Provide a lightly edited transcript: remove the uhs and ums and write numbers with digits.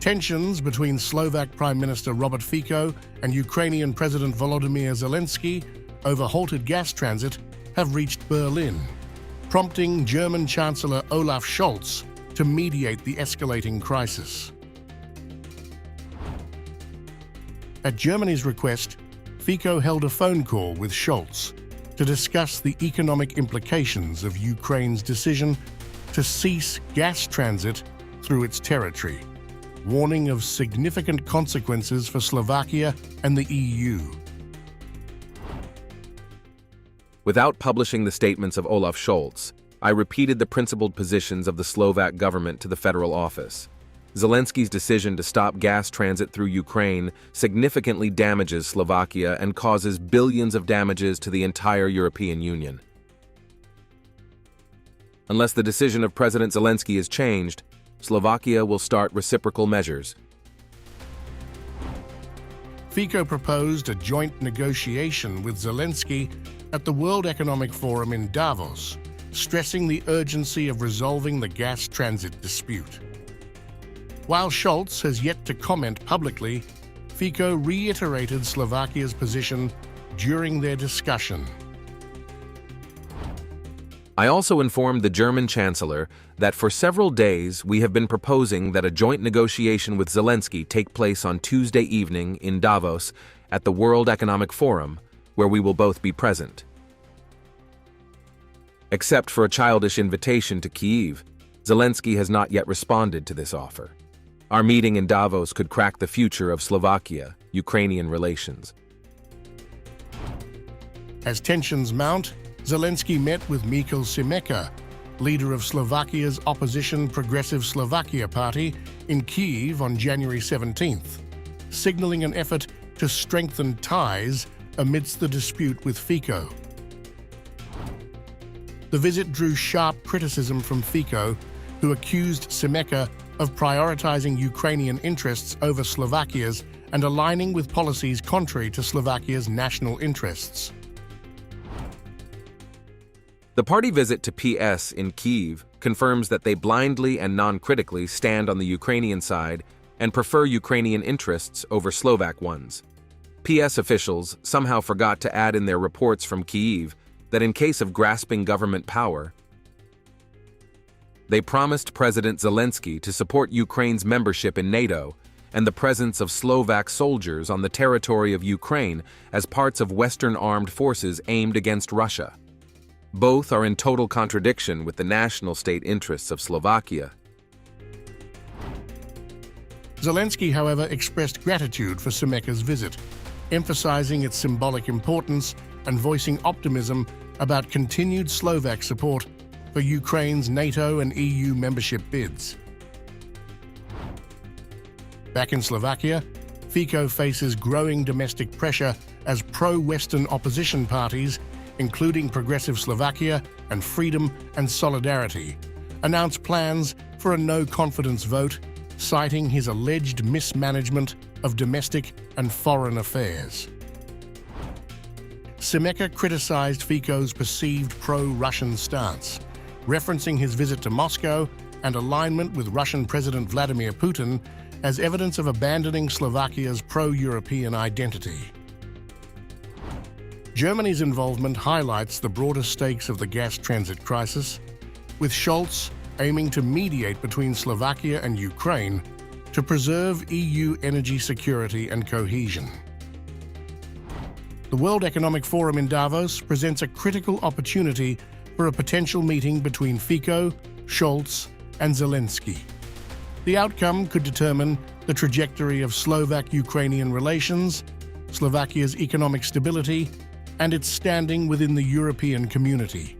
Tensions between Slovak Prime Minister Robert Fico and Ukrainian President Volodymyr Zelensky over halted gas transit have reached Berlin, prompting German Chancellor Olaf Scholz to mediate the escalating crisis. At Germany's request, Fico held a phone call with Scholz to discuss the economic implications of Ukraine's decision to cease gas transit through its territory, warning of significant consequences for Slovakia and the EU. Without publishing the statements of Olaf Scholz, I repeated the principled positions of the Slovak government to the federal office. Zelensky's decision to stop gas transit through Ukraine significantly damages Slovakia and causes billions of damages to the entire European Union. Unless the decision of President Zelensky is changed, Slovakia will start reciprocal measures. Fico proposed a joint negotiation with Zelensky at the World Economic Forum in Davos, stressing the urgency of resolving the gas transit dispute. While Scholz has yet to comment publicly, Fico reiterated Slovakia's position during their discussion. I also informed the German Chancellor that for several days we have been proposing that a joint negotiation with Zelensky take place on Tuesday evening in Davos at the World Economic Forum, where we will both be present. Except for a childish invitation to Kyiv, Zelensky has not yet responded to this offer. Our meeting in Davos could crack the future of Slovakia-Ukrainian relations. As tensions mount, Zelensky met with Michal Šimečka, leader of Slovakia's opposition Progressive Slovakia party, in Kyiv on January 17th, signaling an effort to strengthen ties amidst the dispute with Fico. The visit drew sharp criticism from Fico, who accused Šimečka of prioritizing Ukrainian interests over Slovakia's and aligning with policies contrary to Slovakia's national interests. The party visit to PS in Kyiv confirms that they blindly and non-critically stand on the Ukrainian side and prefer Ukrainian interests over Slovak ones. PS officials somehow forgot to add in their reports from Kyiv that in case of grasping government power, they promised President Zelensky to support Ukraine's membership in NATO and the presence of Slovak soldiers on the territory of Ukraine as parts of Western armed forces aimed against Russia. Both are in total contradiction with the national state interests of Slovakia. Zelensky, however, expressed gratitude for Šimečka's visit, emphasizing its symbolic importance and voicing optimism about continued Slovak support for Ukraine's NATO and EU membership bids. Back in Slovakia, Fico faces growing domestic pressure as pro-Western opposition parties, including Progressive Slovakia and Freedom and Solidarity, announced plans for a no-confidence vote, citing his alleged mismanagement of domestic and foreign affairs. Šimečka criticized Fico's perceived pro-Russian stance, referencing his visit to Moscow and alignment with Russian President Vladimir Putin as evidence of abandoning Slovakia's pro-European identity. Germany's involvement highlights the broader stakes of the gas transit crisis, with Scholz aiming to mediate between Slovakia and Ukraine to preserve EU energy security and cohesion. The World Economic Forum in Davos presents a critical opportunity for a potential meeting between Fico, Scholz, and Zelensky. The outcome could determine the trajectory of Slovak-Ukrainian relations, Slovakia's economic stability, and its standing within the European community.